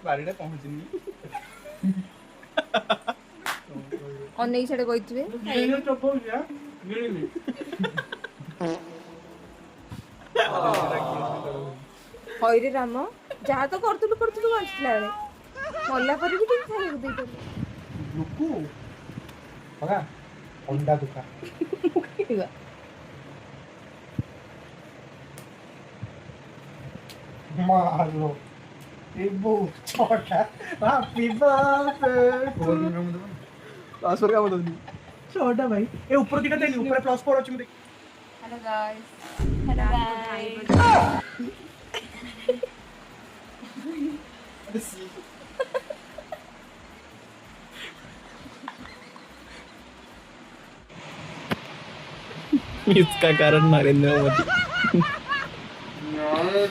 ବାରିଟା ପହଞ୍ଚିନି ଅନେଇ ଛାଡେ କହିଥିବେ ହଇରେ ରାମ ଯାହା ତ କରୁଥିଲୁ ବଞ୍ଚିଥିଲା ବେଳେ ମଲା ପରେ ବି ଟିକେ ଖାଇବାକୁ ଦେଇପାରିବୁ ଲୁକୁ ହଗା ଅଣ୍ଡା ଦୁକା ମାଲୋ ଏ ବହୁ ଛଟା ହାପି ବାର୍ଥଡେ ପାସवर्ड का बता दी छोटा भाई ए ऊपर दिखा देनी ऊपर प्लस 4 ଅଛି ମୁଁ ଦେଖ हेलो गाइस इसका कारण नरेंद्र मोदी यार